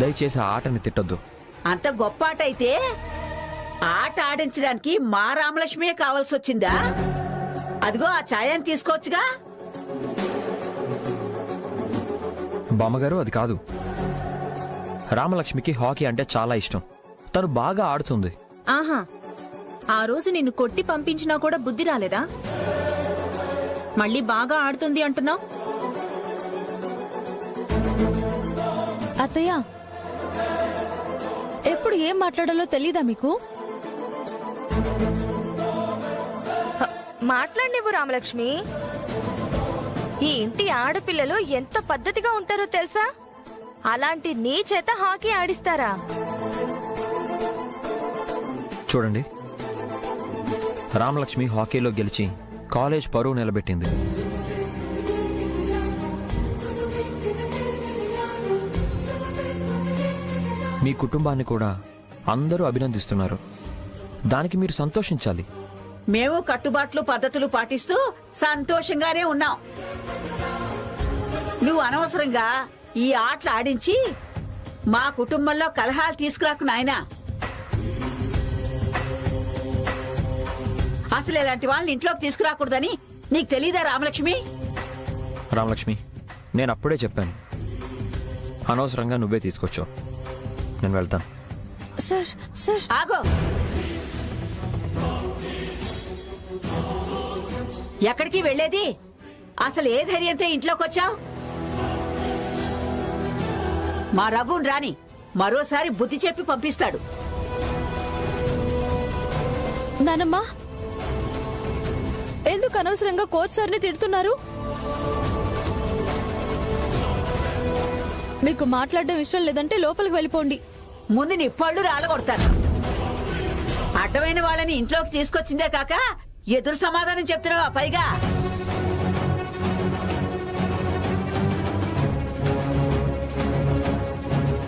దయచేసి ఆ ఆటని తిట్టొద్దు. అంత గొప్ప ఆట అయితే ఆట ఆడించడానికి మా రామలక్ష్మియే కావాల్సి వచ్చిందా? అదిగో ఆ ఛాయని తీసుకోవచ్చుగా. బామ్మగారు, అది కాదు. రామలక్ష్మికి హాకీ అంటే చాలా ఇష్టం. తను బాగా ఆడుతుంది. ఆహా, ఆ రోజు నిన్ను కొట్టి పంపించినా కూడా బుద్ధి రాలేదా? మళ్ళీ బాగా ఆడుతుంది అంటున్నావు. అత్తయ్య, ఎప్పుడు ఏం మాట్లాడాలో తెలీదా మీకు? మాట్లాడినివ్వు రామలక్ష్మి. ఈ ఇంటి ఆడపిల్లలు ఎంత పద్ధతిగా ఉంటారో తెలుసా? అలాంటి నీ చేత హాకీ ఆడిస్తారా? చూడండి, రామలక్ష్మి హాకీలో గెలిచి కాలేజ్ పరువు నిలబెట్టింది. మీ కుటుంబాన్ని కూడా అందరూ అభినందిస్తున్నారు. దానికి మీరు సంతోషించాలి. మేము కట్టుబాట్లు పద్ధతులు పాటిస్తూ సంతోషంగానే ఉన్నాం. నువ్వు అనవసరంగా ఈ ఆటలు ఆడించి మా కుటుంబంలో కలహాలు తీసుకురాకు నాయనా. అసలు ఇలాంటి వాళ్ళని ఇంట్లోకి తీసుకురాకూడదని నీకు తెలీదా రామలక్ష్మి? రామలక్ష్మి, నేను అప్పుడే చెప్పాను. అనవసరంగా నువ్వే తీసుకొచ్చావు. నేను వెళ్తాను. సార్ సార్ ఆగో. ఎక్కడికి వెళ్లేది? అసలు ఏ ధైర్యంతో ఇంట్లోకి వచ్చావు? మా రఘున్ రాని మరోసారి బుద్ధి చెప్పి పంపిస్తాడు. నానమ్మా, ఎందుకు అనవసరంగా కోచ్ సార్ని తిడుతున్నారు? మీకు మాట్లాడడం ఇష్టం లేదంటే లోపలికి వెళ్ళిపోండి. ముందు నీ పళ్ళు రాలగొడతాను. అడ్డమైన వాళ్ళని ఇంట్లోకి తీసుకొచ్చిందే కాక ఎదురు సమాధానం చెప్తున్నావా పైగా?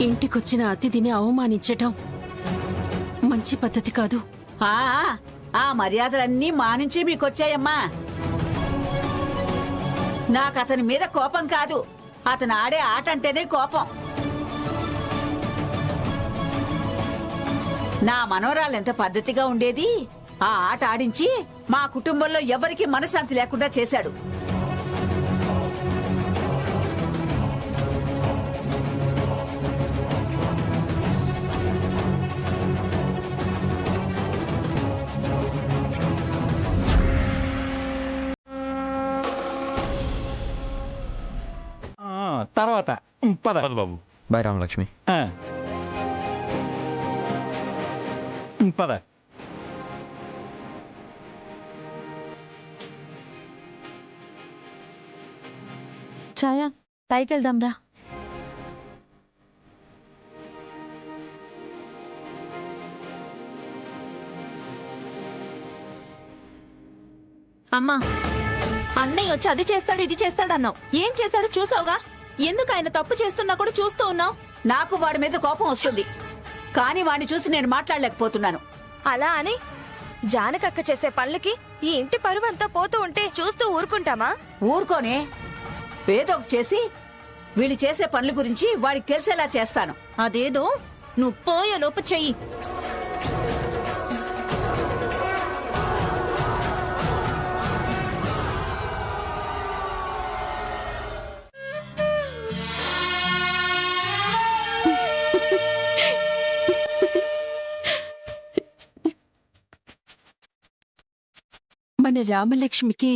ఇంటికొచ్చిన అతిథిని అవమానించటం మంచి పద్ధతి కాదు. ఆ మర్యాదలన్నీ మా నుంచి మీకొచ్చాయమ్మా. నాకు అతని మీద కోపం కాదు, అతను ఆడే ఆట అంటేనే కోపం. నా మనవరాలు ఎంత పద్ధతిగా ఉండేది, ఆ ఆట ఆడించి మా కుటుంబంలో ఎవరికీ మనశ్శాంతి లేకుండా చేశాడు. తర్వాత పద బాబు. బాయ్ రామలక్ష్మి. పద. ఛాయా, పైకి వెళ్దాంరా. అమ్మా, అన్నయ్య వచ్చి అది చేస్తాడు ఇది చేస్తాడన్నావు. ఏం చేశాడో చూసావుగా. ఎందుకు ఆయన తప్పు చేస్తున్నా కూడా చూస్తూ ఉన్నావు? నాకు వాడి మీద కోపం వస్తుంది, కానీ వాడిని చూసి నేను మాట్లాడలేకపోతున్నాను. అలా అని జానకక్క చేసే పనులకి ఈ ఇంటి పరువంతా పోతూ ఉంటే చూస్తూ ఊరుకుంటామా? ఊరుకోనే, ఏదో ఒకటి చేసి వీళ్ళు చేసే పనుల గురించి వాడికి తెలిసేలా చేస్తాను. అదేదో నువ్వు పోయే లోపు చెయ్యి. మన రామలక్ష్మికి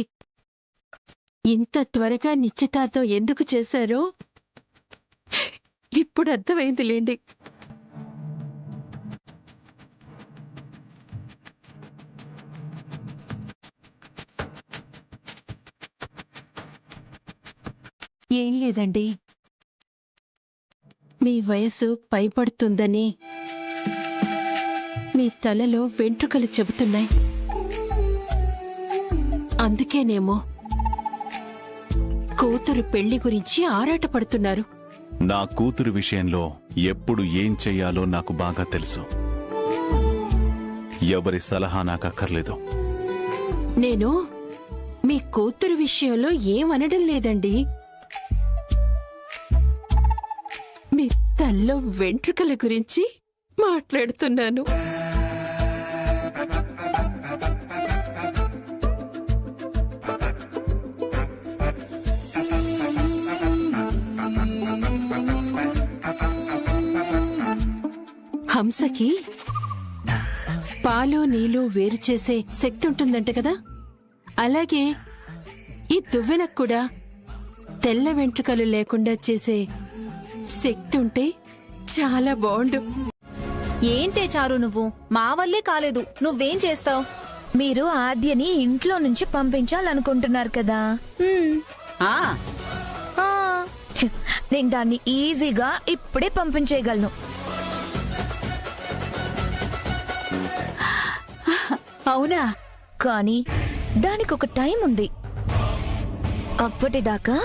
ఇంత త్వరగా నిశ్చితార్థం ఎందుకు చేశారో ఇప్పుడు అర్థమైందిలేండి. ఏం లేదండి, మీ వయసు పైపడుతుందని మీ తలలో వెంట్రుకలు చెబుతున్నాయి. అందుకేనేమో కూతురు పెళ్లి గురించి ఆరాటపడుతున్నారు. నా కూతురు విషయంలో ఎప్పుడు ఏం చెయ్యాలో నాకు బాగా తెలుసు. ఎవరి సలహా నాకక్కర్లేదు. నేను మీ కూతురు విషయంలో ఏమనడం లేదండి. మీ తల్లో వెంట్రుకల గురించి మాట్లాడుతున్నాను. హంసకి పాలు నీళ్లు వేరు చేసే శక్తి ఉంటుందంట కదా, అలాగే ఈ దువ్వెనకు కూడా తెల్ల వెంట్రుకలు లేకుండా చేసే శక్తి ఉంటే చాలా బాగుండు. ఏంటే చారు నువ్వు? మా వల్లే కాలేదు, నువ్వేం చేస్తావు? మీరు ఆద్యని ఇంట్లో నుంచి పంపించాలనుకుంటున్నారు కదా. ఆ నేను దాన్ని ఈజీగా ఇప్పుడే పంపించేయగలను. అవునా? కానీ దానికి ఒక టైం ఉంది. అప్పటిదాకా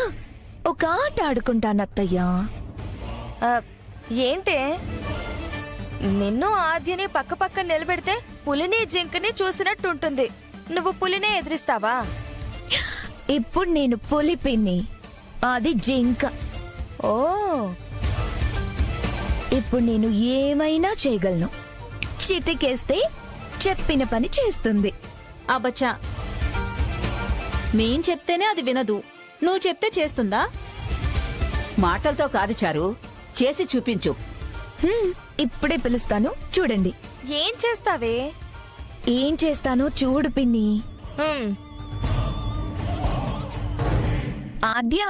ఒక ఆట ఆడుకుంటానత్తయ్యా. ఏంటే నిన్ను ఆద్యని పక్క పక్క నిలబెడితే పులిని జింకని చూసినట్టుంటుంది. నువ్వు పులినే ఎదిరిస్తావా? ఇప్పుడు నేను పులి పిన్ని, అది జింక. ఓ, ఇప్పుడు నేను ఏమైనా చేయగలను. చిటికేస్తే చెప్పిన పని చేస్తుంది. అబ్బచ్చా, మేం చెప్తేనే అది వినదు, నువ్వు చెప్తే చేస్తుందా? మాటలతో కాదు చారు, చేసి చూపించు. ఇప్పుడే పిలుస్తాను, చూడండి. ఏం చేస్తావే? ఏం చేస్తానో చూడు పిన్ని. హ్మ్, ఆద్య,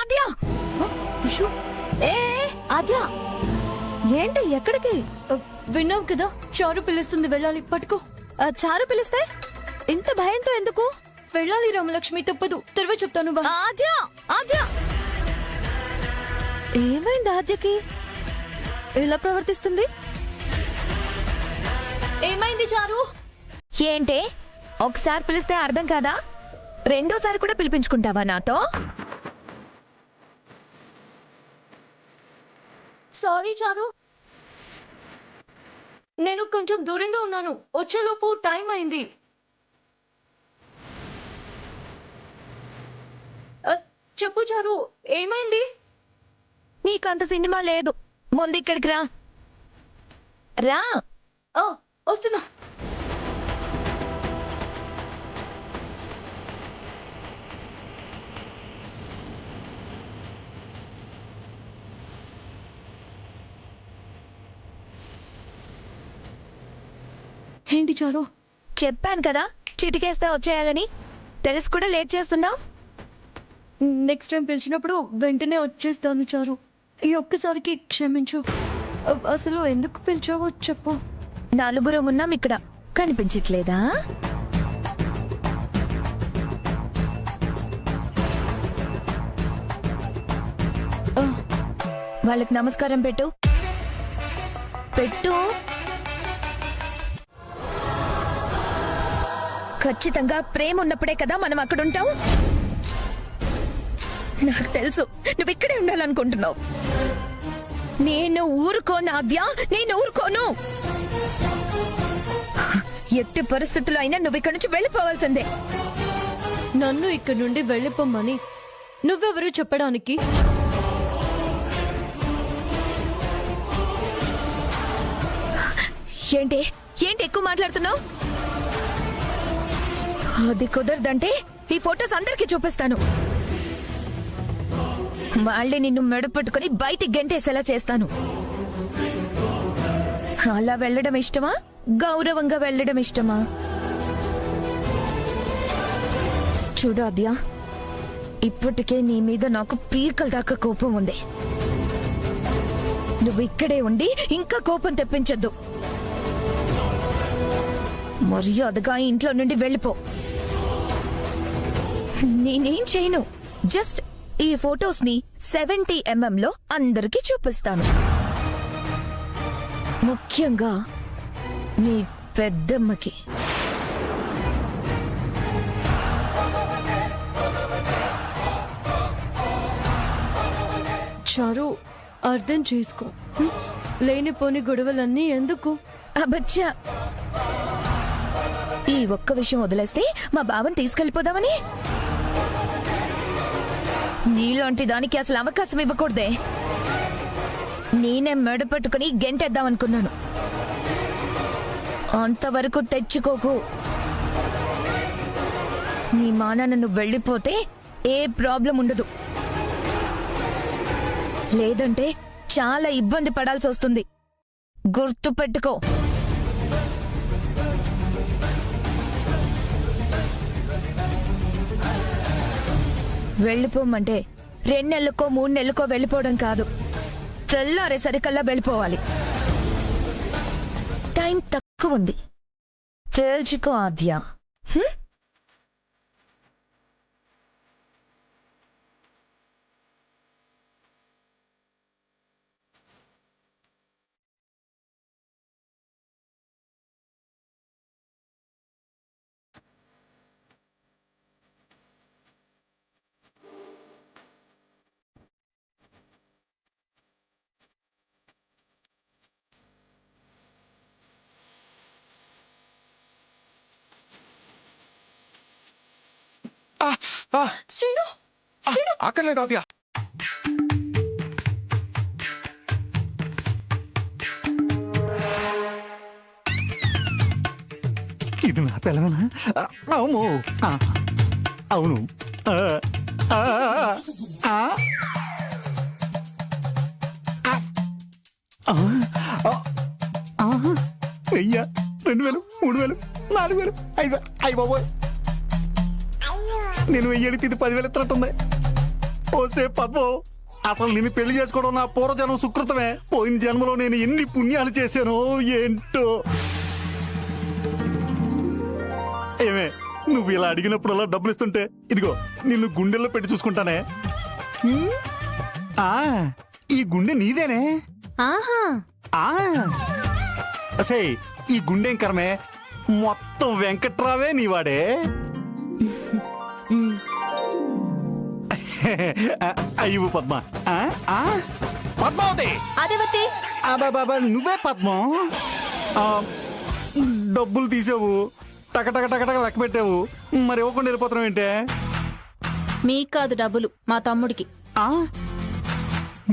ఆద్య, ఏ ఆద్య, ఏంటి ఎక్కడికి? విన్నావు కదా, చారు పిలుస్తుంది, వెళ్ళాలి. పట్టుకో. చారు పిలిస్తే ఇంత భయంతో ఎందుకు? వెళ్ళాలి రామలక్ష్మి, తప్పదు. తర్వాత చెప్తాను. ఆద్య, ఆద్య, ఏమైంది ఆద్యకి? ఎలా ప్రవర్తిస్తుంది? ఏమైంది చారు? ఏంటే ఒకసారి పిలిస్తే అర్థం కాదా? రెండోసారి కూడా పిలిపించుకుంటావా నాతో? సారీ చారు, నేను కొంచెం దూరంగా ఉన్నాను. వచ్చేలోపు టైం అయింది. చెప్పు చారు, ఏమైంది? నీకంత సినిమా లేదు, ముందు ఇక్కడికి రా. రా. వస్తున్నా. ఏంటి చారు? చెప్పాను కదా చిటికేస్తే వచ్చేయాలని, తెలిసి కూడా లేట్ చేస్తున్నావు. నెక్స్ట్ టైం పిలిచినప్పుడు వెంటనే వచ్చేస్తాను చారు. ఈ ఒక్కసారికి క్షమించు. అసలు ఎందుకు పిలిచావో చెప్పు. నలుగురం ఉన్నాం ఇక్కడ, కనిపించట్లేదా? వాళ్ళకి నమస్కారం పెట్టు. పెట్టు. ఖచ్చితంగా ప్రేమ ఉన్నప్పుడే కదా మనం అక్కడ ఉంటాం. నాకు తెలుసు నువ్వు ఇక్కడే ఉండాలనుకుంటున్నావు. నేను ఊరుకోను ఆద్య, నేను ఊరుకోను. ఎట్టి పరిస్థితుల్లో అయినా నువ్వు ఇక్కడ నుంచి వెళ్ళిపోవాల్సిందే. నన్ను ఇక్కడి నుండి వెళ్ళిపోమ్మని నువ్వెవరు చెప్పడానికి? ఏంటి ఏంటి ఎక్కువ మాట్లాడుతున్నావు? అది కుదరదంటే ఈ ఫొటోస్ అందరికీ చూపిస్తాను. వాళ్ళే నిన్ను మెడ పట్టుకుని బయటికి గెంటేసేలా చేస్తాను. అలా వెళ్ళడం ఇష్టమా, గౌరవంగా వెళ్ళడం ఇష్టమా? చూడు ఆద్య, ఇప్పటికే నీ మీద నాకు పీకల దాకా కోపం ఉంది. నువ్వు ఇక్కడే ఉండి ఇంకా కోపం తెప్పించొద్దు. మర్యాదగా ఇంట్లో నుండి వెళ్ళిపో. నేనేం చేయను, జస్ట్ ఈ ఫొటోస్ ని 70mm లో అందరికీ చూపిస్తాను. ముఖ్యంగా నీ పెద్దమ్మకి. చారు, అర్థం చేసుకో. లేనిపోని గొడవలన్నీ ఎందుకు? అబచ్చా, ఈ ఒక్క విషయం వదిలేస్తే మా బావని తీసుకెళ్లిపోదామని? నీలాంటి దానికి అసలు అవకాశం ఇవ్వకూడదే. నేనే మెడ పట్టుకుని గెంటేద్దామనుకున్నాను. అంతవరకు తెచ్చుకోకు. నీ మానాన్న నువ్వు వెళ్ళిపోతే ఏ ప్రాబ్లం ఉండదు. లేదంటే చాలా ఇబ్బంది పడాల్సి వస్తుంది. గుర్తు పెట్టుకో. వెళ్ళిపోమంటే 2 నెలలకో 3 నెలలకో వెళ్ళిపోవడం కాదు, తెల్లారే సరికల్లా వెళ్ళిపోవాలి. టైం తక్కువ ఉంది, తేల్చుకో ఆద్య. అక్కర్లేదు ఆద్య. ఇది నా పిల్లవేనా? అవును, అవును. వెయ్య, 2000, 3000, 4000, 5000. అయ్యి బాబోయ్, నేను 1000 అడిగితే ఇది 10,000 ఎత్తున్నట్టుంది. ఓసే పద్మో, అసలు నేను పెళ్లి చేసుకోవడం నా పూర్వజన్మ సుకృతమే. పోయిన జన్మలో నేను ఎన్ని పుణ్యాలు చేశానో ఏంటో. ఏమే, నువ్వు ఇలా అడిగినప్పుడల్లా డబ్బులు ఇస్తుంటే ఇదిగో నిన్ను గుండెల్లో పెట్టి చూసుకుంటానే. ఈ గుండె నీదేనే. ఆహా, అసే ఈ గుండెం కరమే, మొత్తం వెంకట్రావే నీవాడే. అయ్యో పద్మ, పద్మావతి, అదేవతి, నువ్వే పద్మం. డబ్బులు తీసావు, టకటక టకటక లెక్క పెట్టావు, మరి ఇవ్వకుండా వెళ్ళిపోతున్నావు ఏంటే? మీకు కాదు డబ్బులు, మా తమ్ముడికి.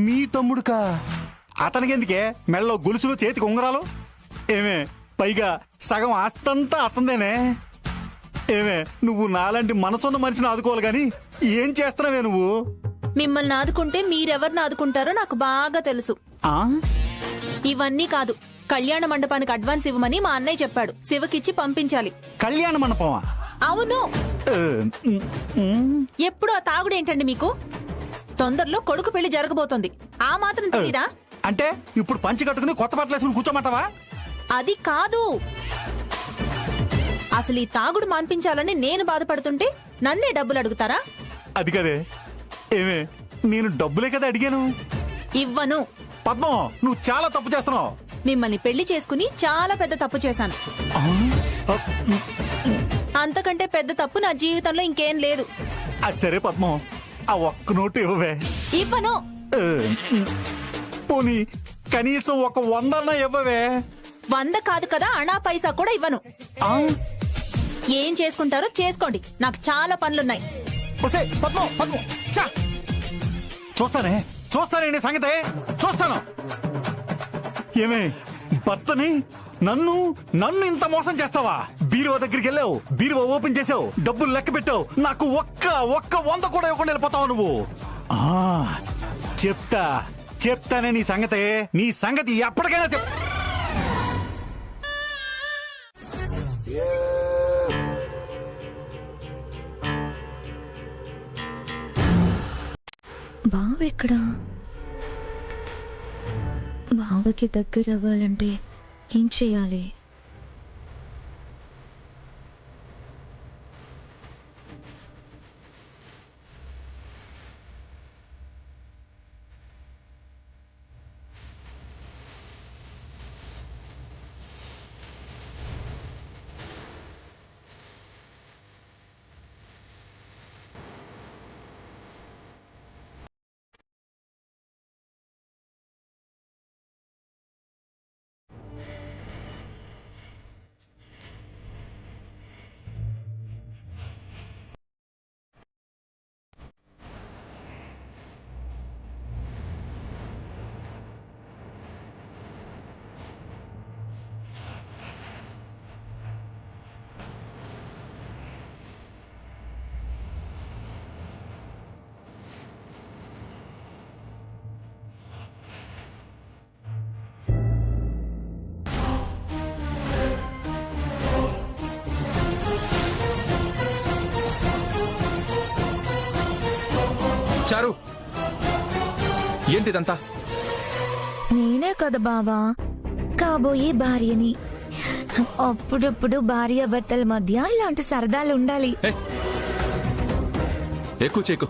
మీ తమ్ముడుకా? అతనికి ఎందుకే మెళ్ళలో గొలుసులు, చేతికి ఉంగరాలు? ఏమే, పైగా సగం ఆస్తంతా అతందేనే. ఏమే, నువ్వు నాలాంటి మనసున్న మనిషిని ఆదుకోవాలి గాని ఏం చేస్తున్నావే నువ్వు? మిమ్మల్ని ఆదుకుంటే మీరెవరిని ఆదుకుంటారో నాకు బాగా తెలుసు. ఇవన్నీ కాదు, కళ్యాణ మండపానికి అడ్వాన్స్ ఇవ్వమని మా అన్నయ్య చెప్పాడు. శివకిచ్చి పంపించాలి. కళ్యాణ మండపమా? అవును. ఎప్పుడు ఆ తాగుడేంటండి మీకు? తొందరలో కొడుకు పెళ్లి జరగబోతోంది, ఆ మాత్రం తెలీదా? అంటే ఇప్పుడు పంచి కట్టుకుని కొత్త బట్టలు వేసుకుని కూర్చోమంటావా? అది కాదు, అసలు ఈ తాగుడు మాన్పించాలని నేను బాధపడుతుంటే నన్నే డబ్బులు అడుగుతారా? అది కదే. ఏమే, నేను డబ్బులే కదా అడిగాను. ఇవ్వను. పద్మం, నువ్వు చాలా తప్పు చేస్తున్నావు. మిమ్మల్ని పెళ్లి చేసుకుని చాలా పెద్ద తప్పు చేశాను. అంతకంటే పెద్ద తప్పు నా జీవితంలో ఇంకేం లేదు. అది సరే పద్మం, ఆ ఒక్క నోటు ఇవ్వవే. ఇవ్వను. పోనీ కనీసం ఒక 100 ఇవ్వవే. 100 కాదు కదా, అణా పైసా కూడా ఇవ్వను. ఏం చేసుకుంటారో చేసుకోండి, నాకు చాలా పనులున్నాయి. చూస్తానే నీ సంగతే చూస్తాను. ఏమే, భర్తని నన్ను ఇంత మోసం చేస్తావా? బీరువా దగ్గరికి వెళ్ళావు, బీరువా ఓపెన్ చేసావు, డబ్బులు లెక్క పెట్టావు, నాకు ఒక్క 100 కూడా ఇవ్వకుండా వెళ్ళిపోతావు నువ్వు. చెప్తానే నీ సంగతి ఎప్పటికైనా బావెక్కడా? బావకి దగ్గర అవ్వాలంటే ఏం చెయ్యాలి? చారు, ఏంటిదంతా? నేనే కదా బావా కాబోయే భార్యని. అప్పుడప్పుడు భార్య భర్తల మధ్య ఇలాంటి సరదాలు ఉండాలి. ఎక్కువ చేకు,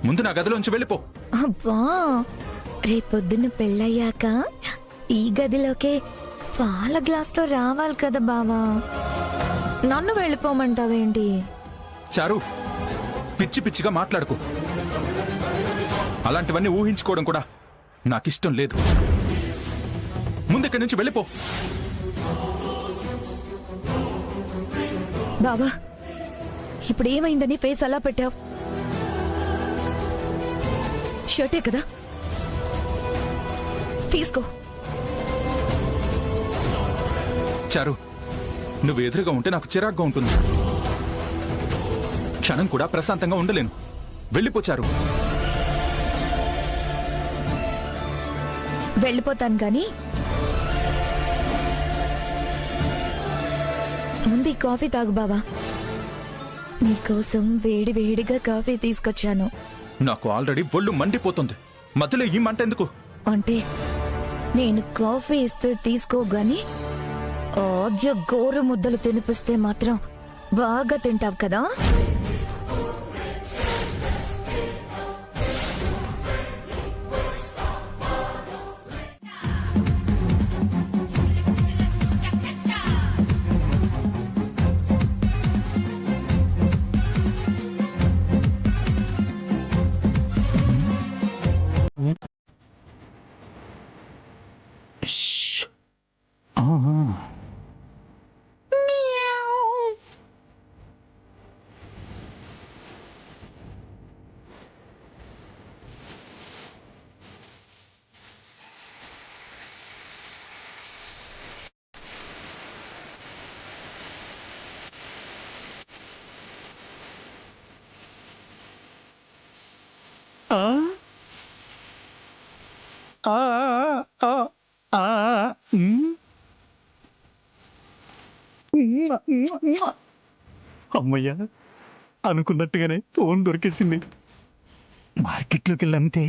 ముందు నా గదిలోంచి వెళ్ళిపో. అబ్బా, రేపొద్దున పెళ్ళయ్యాక ఈ గదిలోకే పాల గ్లాస్తో రావాలి కదా బావా. నన్ను వెళ్ళిపోమంటావేంటి? చారు, పిచ్చి పిచ్చిగా మాట్లాడుకో. అలాంటివన్నీ ఊహించుకోవడం కూడా నాకిష్టం లేదు. ముందు ఇక్కడి నుంచి వెళ్ళిపో. బావా, ఇప్పుడు ఏమైందని ఫేస్ అలా పెట్టావు? షర్టే కదా, తీసుకో. చారు, నువ్వు ఎదురుగా ఉంటే నాకు చిరాగ్గా ఉంటుంది. క్షణం కూడా ప్రశాంతంగా ఉండలేను. వెళ్ళిపో చారు. వెళ్ళిపోతాను గాని ముందు ఈ కాఫీ తాగు బావా. నీకోసం వేడి వేడిగా కాఫీ తీసుకొచ్చాను. నాకు ఆల్రెడీ ఒళ్ళు మండిపోతుంది. మధ్యలో ఈ మంట ఎందుకు? అంటే నేను కాఫీ ఇస్తే తీసుకోగాని ఆద్య గోరు ముద్దలు తినిపిస్తే మాత్రం బాగా తింటావు కదా. అమ్మయ్యా, అనుకున్నట్టుగానే ఫోన్ దొరికేసింది. మార్కెట్లోకి వెళ్ళి అమ్మితే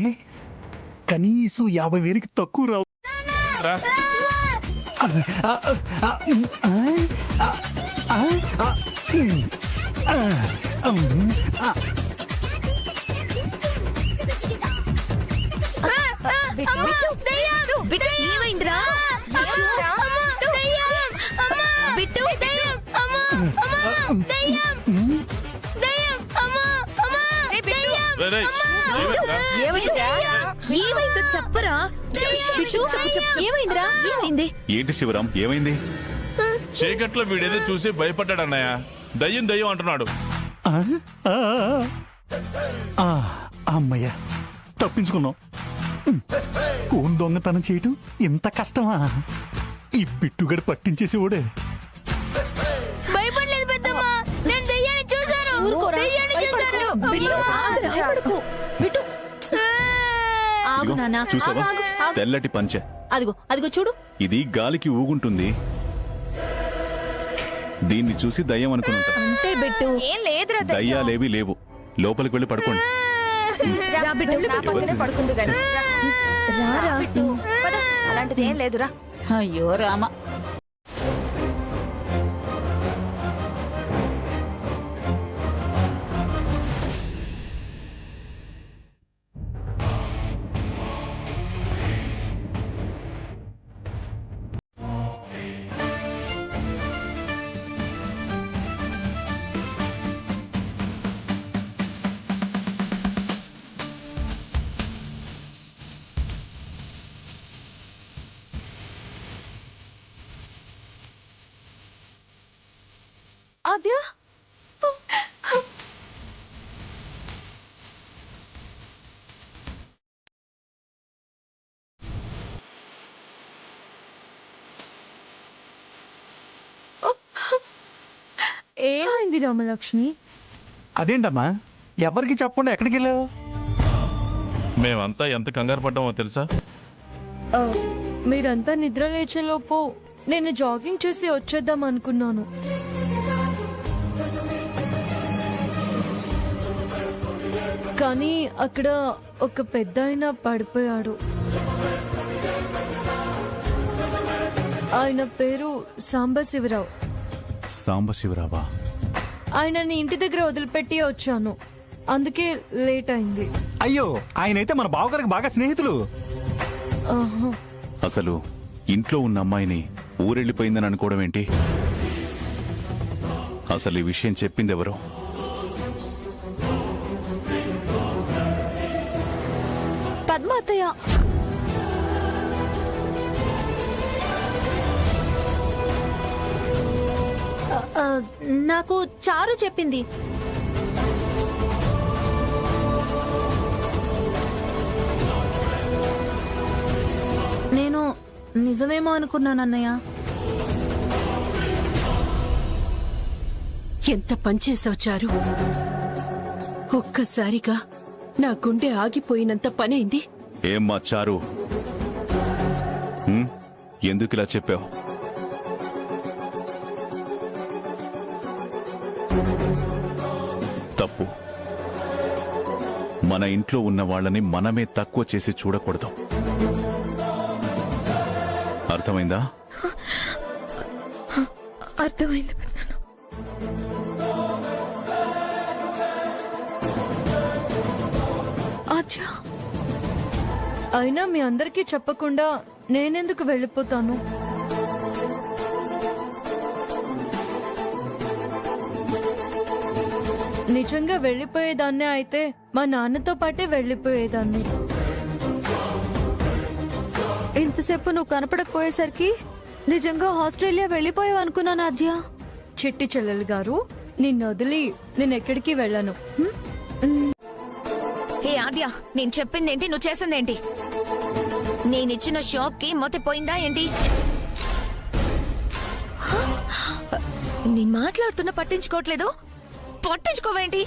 కనీసం 50,000కి తక్కువ రావు. ఏమైందిరా? ఏమైందో చెప్పరా. ఏమైందిరా? ఏమైంది? ఏంటి శివరాం, ఏమైంది? చీకట్లో వీడేదో చూసి భయపడ్డాడు అన్నయ్య. దయ్యం దయ్యం అంటున్నాడు. అమ్మయ్యా, తప్పించుకున్నాం. ఫోన్ దొంగతనం చేయటం ఇంత కష్టమా? ఈ బిట్టుగడ పట్టించేసేవాడే. భయపడలేదు పెద్దమ్మా, నేను దయ్యాన్ని చూశాను. ఆగు నాన్న, చూసావా? ఆగు, ఆగు. తెల్లటి పంచె. అదిగో అదిగో చూడు. ఇది గాలికి ఊగుంటుంది. దీన్ని చూసి దయ్యం అనుకుంటా. అంతే బిట్టు. ఏం లేదురా దయ్యాలేవి లేవు. లోపలికి వెళ్ళి పడుకోండి. పడుకుంది కానీ రారా. అలాంటిది ఏం లేదురా. అయ్యో రామ. ఆద్య, ఏమైంది రామలక్ష్మి? అదేంటమ్మా, ఎవరికి చెప్పకుండా ఎక్కడికి వెళ్ళావు? మేమంతా ఎంత కంగారు పడ్డామో తెలుసా? మీరంతా నిద్ర లేచేలోపు నేను జాగింగ్ చేసి వచ్చేద్దాం అనుకున్నాను. కానీ అక్కడ ఒక పెద్ద ఆయన పడిపోయాడు. ఆయన పేరు సాంబశివరావు. సాంబశివరావా? ఆయనని ఇంటి దగ్గర వదిలిపెట్టి వచ్చాను, అందుకే లేట్ అయింది. అయ్యో, ఆయనైతే మన బావగారికి బాగా స్నేహితులు. ఆహా. అసలు ఇంట్లో ఉన్న అమ్మాయిని ఊరెళ్ళిపోయిందని అనుకోవడం ఏంటి? అసలు ఈ విషయం చెప్పింది ఎవరు? పద్మ అత్తయ్య. నాకు చారు చెప్పింది. నేను నిజమేమో అనుకున్నాను అన్నయ్య. ఎంత పనిచేసావు చారు. ఒక్కసారిగా నా గుండె ఆగిపోయినంత పనైంది. ఏమ్మా చారు, ఎందుకు ఇలా చెప్పావు? తప్పు. మన ఇంట్లో ఉన్న వాళ్ళని మనమే తక్కువ చేసి చూడకూడదు. అర్థమైందా? అర్థమైంది. అచ్చా, అయినా మీ అందరికీ చెప్పకుండా నేనెందుకు వెళ్ళిపోతాను? నిజంగా వెళ్ళిపోయేదాన్నే అయితే మా నాన్నతో పాటే వెళ్ళిపోయేదాన్ని. ఇంతసేపు నువ్వు కనపడకపోయేసరికి నిజంగా ఆస్ట్రేలియా వెళ్ళిపోయావు అనుకున్నాను ఆద్య. చిట్టి చెల్లెలు గారు, నిన్ను వదిలి నేనెక్కడికి వెళ్ళను. హే ఆద్య, నేను చెప్పిందేంటి, నువ్వు చేసిందేంటి? నేనిచ్చిన షాక్ కి మొత్తిపోయిందా ఏంటి? నేను మాట్లాడుతున్నా పట్టించుకోవట్లేదు. పట్టించుకోవేంటి?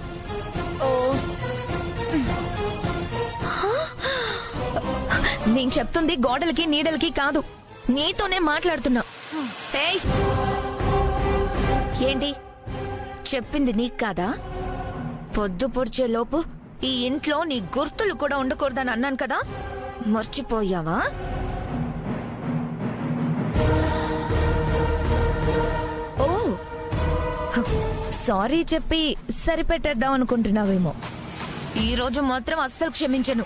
నేను చెప్తుంది గోడలకి నీడలకి కాదు, నీతోనే మాట్లాడుతున్నా. ఏంటి చెప్పింది నీకు కాదా? పొద్దు పొడిచే లోపు ఈ ఇంట్లో నీ గుర్తులు కూడా ఉండకూడదని అన్నాను కదా, మర్చిపోయావా? ఓ, సారీ చెప్పి సరిపెట్టేద్దాం అనుకుంటున్నావేమో. ఈ రోజు మాత్రం అస్సలు క్షమించను.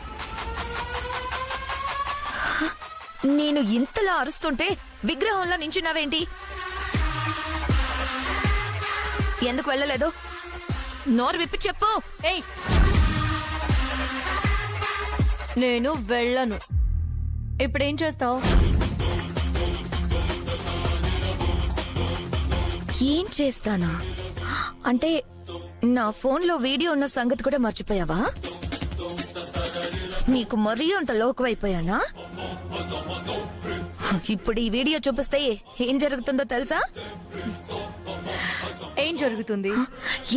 నేను ఇంతలా అరుస్తుంటే విగ్రహంలా నించున్నావేంటి? ఎందుకు వెళ్ళలేదు? నోరు విప్పి చెప్పు. నేను వెళ్ళను. ఇప్పుడేం చేస్తావు? ఏం చేస్తానా అంటే, నా ఫోన్లో వీడియో ఉన్న సంగతి కూడా మర్చిపోయావా? నీకు మరీ అంత లోకువైపోయానా? ఇప్పుడు ఈ వీడియో చూపిస్తే ఏం జరుగుతుందో తెలుసా? ఏం జరుగుతుంది?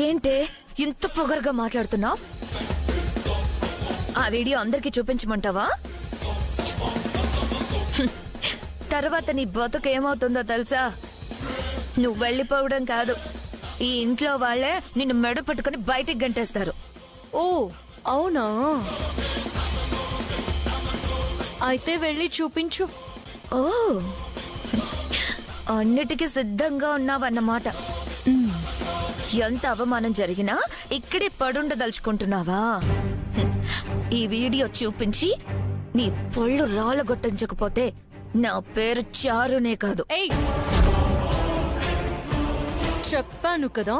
ఏంటే ఇంత పొగరుగా మాట్లాడుతున్నావు? ఆ వీడియో అందరికీ చూపించమంటావా? తర్వాత నీ బతుకు ఏమవుతుందో తెలుసా? నువ్వు వెళ్ళిపోవడం కాదు, ఈ ఇంట్లో వాళ్లే నిన్ను మెడ పట్టుకుని బయటికి గంటేస్తారు. ఓ అవునా? అయితే వెళ్ళి చూపించు. ఓ, అన్నిటికీ సిద్ధంగా ఉన్నావన్నమాట. ఎంత అవమానం జరిగినా ఇక్కడే పడుండదలుచుకుంటున్నావా? ఈ వీడియో చూపించి నీ పొళ్ళు రాళ్ళగొట్టించకపోతే నా పేరు చారునే కాదు. చెప్పాను కదా,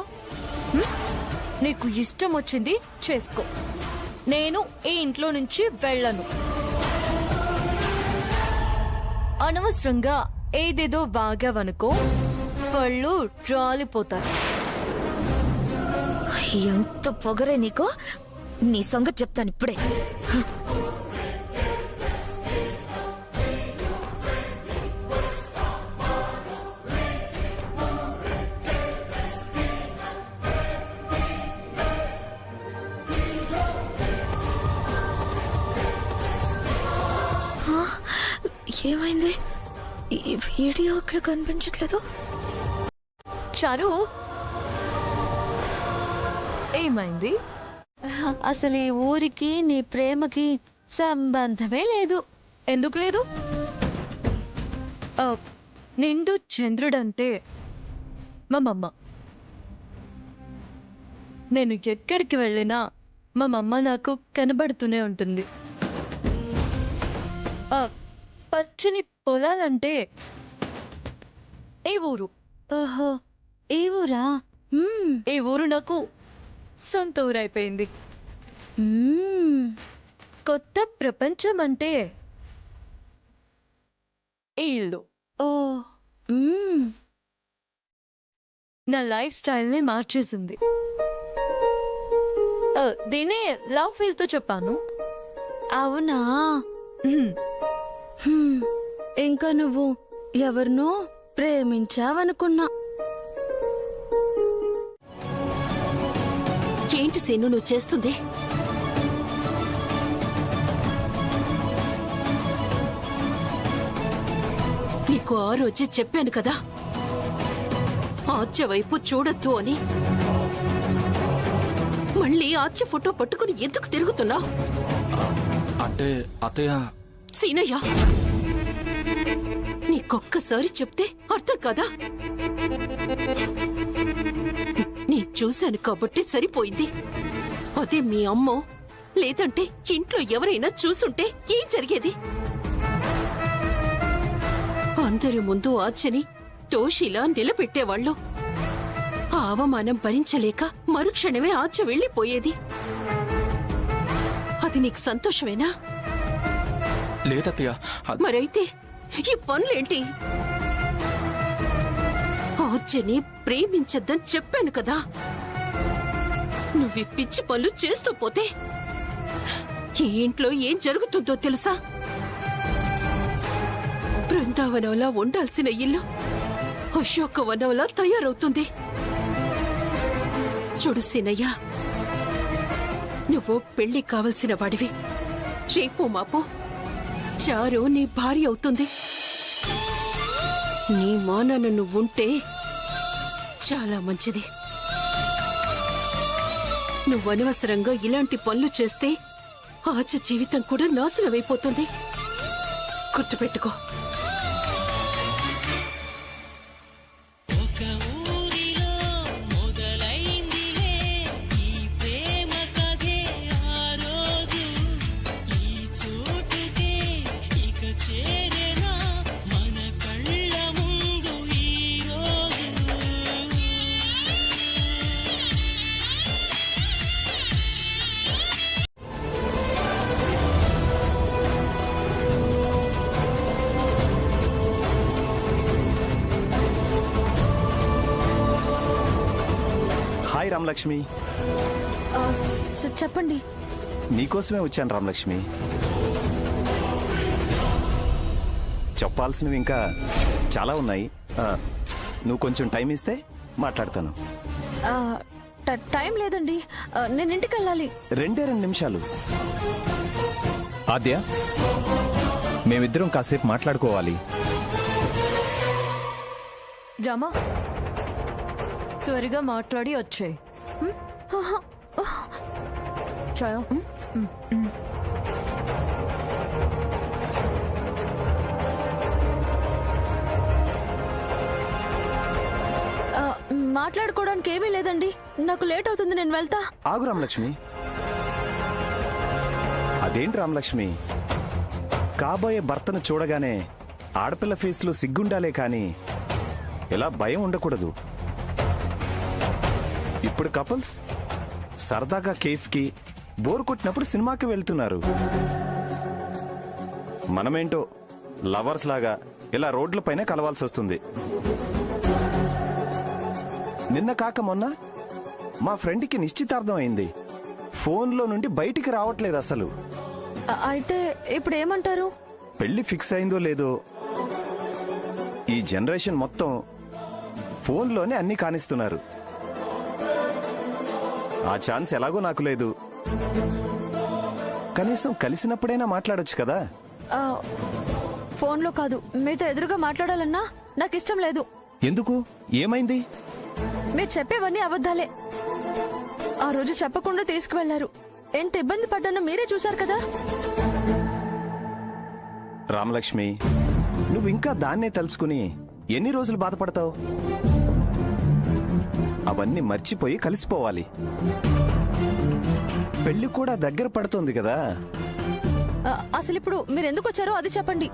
నీకు ఇష్టం వచ్చింది చేసుకో. నేను ఈ ఇంట్లో నుంచి వెళ్ళను. అనవసరంగా ఏదేదో వాగావనుకో, పళ్ళు రాలిపోతాయి. ఎంత పొగరే నీకు! నీ సంగతి చెప్తాను ఇప్పుడే. ఏమైంది? ఈ వీడియో అక్కడ కనిపించట్లేదు. చారు, ఏమైంది? అసలు ఈ ఊరికి నీ ప్రేమకి సంబంధమే లేదు. ఎందుకు లేదు? నిండు చంద్రుడంటే మా మమ్మ. నేను ఎక్కడికి వెళ్ళినా మా మమ్మ నాకు కనబడుతూనే ఉంటుంది. పచ్చని పొలాలంటే ఈ ఊరు. ఓహో, ఈ ఊరా? ఈ ఊరు నాకు సొంత ఊరైపోయింది. కొత్త ప్రపంచం అంటే ఈ ఇల్లు. ఓ, నా లైఫ్ స్టైల్ని మార్చేసింది. దీనే లవ్ ఫీల్తో చెప్పాను. అవునా? ఇంకా నువ్వు ఎవరినో ప్రేమించావనుకున్నా. ఏంటి సీను నువ్వు చేస్తుంది? నీకు ఆ రోజే చెప్పాను కదా ఆద్య వైపు చూడొద్దు అని. మళ్ళీ ఆద్య ఫోటో పట్టుకుని ఎందుకు తిరుగుతున్నావు? అంటే అత్తయ్య. సీనయ్య, నీకొక్కసారి చెప్తే అర్థం కదా? నేను చూశాను కాబట్టి సరిపోయింది. అదే మీ అమ్మో లేదంటే ఇంట్లో ఎవరైనా చూసుంటే ఏం జరిగేది? అందరి ముందు ఆర్చని దోషిలా నిలబెట్టేవాళ్ళు. ఆ అవమానం భరించలేక మరుక్షణమే ఆర్చ వెళ్లిపోయేది. అది నీకు సంతోషమేనా? లేదత్తయ్య. మరైతే ఈ పనులేంటి? ఆర్చని ప్రేమించద్దని చెప్పాను కదా. నువ్వు పిచ్చి పనులు చేస్తూ పోతే ఈ ఇంట్లో ఏం జరుగుతుందో తెలుసా? బృందావనంలా ఉండాల్సిన ఇల్లు అశోకవనంలా తయారవుతుంది. చూడు సీనయ్య, నువ్వు పెళ్లి కావలసిన వాడివి. రేపు మాపో చారు నీ భార్య అవుతుంది. నీ మానాన నువ్వుంటే చాలా మంచిది. నువ్వు అనవసరంగా ఇలాంటి పనులు చేస్తే ఆచ జీవితం కూడా నాశనమైపోతుంది. గుర్తుపెట్టుకో. హాయ్ రామలక్ష్మి. చెప్పండి. నీకోసమే వచ్చాను రామలక్ష్మి. చెప్పాల్సినవి ఇంకా చాలా ఉన్నాయి. నువ్వు కొంచెం టైం ఇస్తే మాట్లాడతాను. టైం లేదండి, నేను ఇంటికి వెళ్ళాలి. 2 నిమిషాలు. ఆద్య, మేమిద్దరం కాసేపు మాట్లాడుకోవాలి. రామా, త్వరగా మాట్లాడి వచ్చాయి. చాయో. మాట్లాడుకోవడానికి ఏమీ లేదండి, నాకు లేట్ అవుతుంది, నేను వెళ్తా. ఆగు రామలక్ష్మి. అదేంటి రామలక్ష్మి, కాబోయే భర్తను చూడగానే ఆడపిల్ల ఫేస్లో సిగ్గుండాలే కాని ఇలా భయం ఉండకూడదు. ఇప్పుడు కపుల్స్ సరదాగా కేఫ్కి, బోర్ కొట్టినప్పుడు సినిమాకి వెళ్తున్నారు. మనమేంటో లవర్స్ లాగా ఇలా రోడ్లపైన కలవాల్సి వస్తుంది. నిన్న కాక మొన్న మా ఫ్రెండ్కి నిశ్చితార్థం అయింది. ఫోన్లో నుండి బయటికి రావట్లేదు అసలు. అయితే ఇప్పుడు ఏమంటారు? పెళ్లి ఫిక్స్ అయిందో లేదో, ఈ జనరేషన్ మొత్తం ఫోన్లోనే అన్ని కానిస్తున్నారు. ఆ ఛాన్స్ ఎలాగో నాకు లేదు. కనీసం కలిసినప్పుడైనా మాట్లాడొచ్చు కదా. ఫోన్లో కాదు, మీతో ఎదురుగా మాట్లాడాలన్నా నాకు ఇష్టం లేదు. ఎందుకు? ఏమైంది? మీరు చెప్పేవన్నీ అబద్ధాలే. ఆ రోజు చెప్పకుండా తీసుకువెళ్లారు. ఎంత ఇబ్బంది పడ్డానో మీరే చూశారు కదా. రామలక్ష్మి, నువ్వు ఇంకా దాన్నే తలుచుకుని ఎన్ని రోజులు బాధపడతావు? అవన్నీ మర్చిపోయి కలిసిపోవాలి. పెళ్లి కూడా దగ్గర పడుతోంది కదా. అసలు ఇప్పుడు మీరు ఎందుకు వచ్చారో అది చెప్పండి.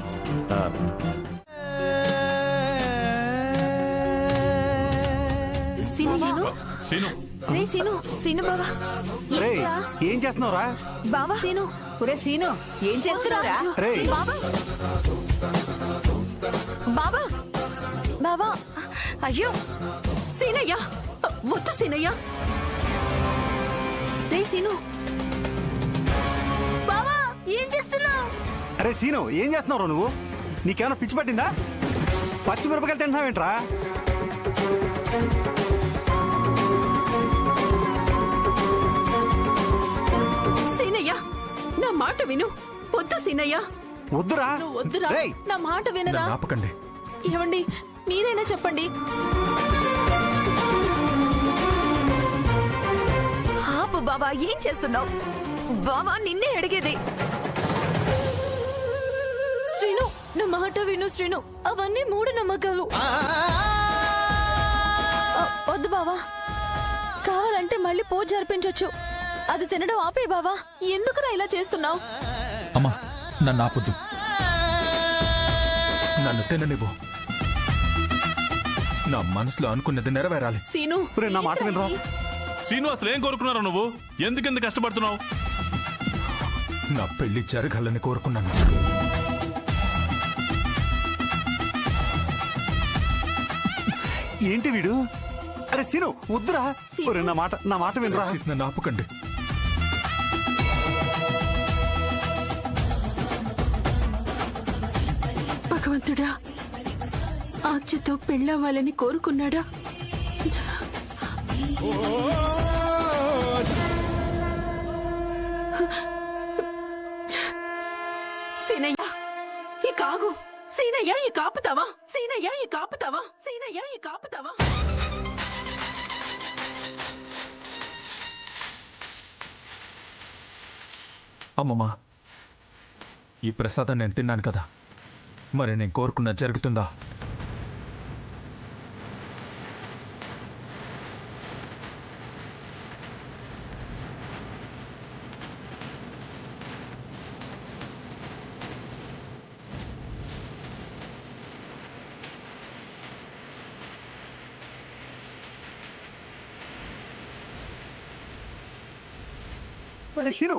ఏం చేస్తున్నావురా? బావా సీను, ఒరే సీను, ఏం చేస్తున్నారా? బాబా బాబా, అయ్యో సీనయ్య, వద్దు సీనయ్య. రే సీను, బాబా ఏం చేస్తున్నావు? అరే సీను, ఏం చేస్తున్నావు నువ్వు? నీకేమైనా పిచ్చి పట్టిందా? పచ్చిమిరపకాయలు తింటున్నావేంట్రా? సీనయ్య, నా మాట విను. వద్దు సీనయ్య. వద్దురా. వద్దురా, నా మాట వినరా? ఆపకండి. ఏమండి, మీరైనా చెప్పండి. ఆపు బాబా, ఏం చేస్తున్నావు? బాబా నిన్నే అడిగేది. శ్రీను, నా మాట విను శ్రీను, అవన్నీ మూఢనమ్మకాలు. వద్దు బావా, కావాలంటే మళ్ళీ పూజ జరిపించొచ్చు. అది తినడం ఆపే బావా. ఎందుకురా ఇలా చేస్తున్నావు? అమ్మా, నన్ను ఆపొద్దు. నన్ను తిననివ్వు. నా మనసులో అనుకున్నది నెరవేరాలి. సీను, నా మాట వినరా? సీను, అసలు ఏం కోరుకున్నారా నువ్వు? ఎందుకెంత కష్టపడుతున్నావు? నా పెళ్లి జరగాలని కోరుకున్నాను. ఏంటి వీడు? అరే సీను, వద్దురా. నా మాట వినరా? నన్ను ఆపకండి. భగవంతుడా, ఆచ్యతో పెళ్ళవ్వాలని కోరుకున్నాడా? సీనయ్య, ఈ కాగు. సీనయ్య, ఈ కాపుతావా? సీనయ్య, ఈ కాపుతావా? సీనయ్య, ఈ కాపుతావా? అమ్మమ్మా, ఈ ప్రసాదం నేను తిన్నాను కదా, మరి నేను కోరుకున్నది జరుగుతుందా? సీను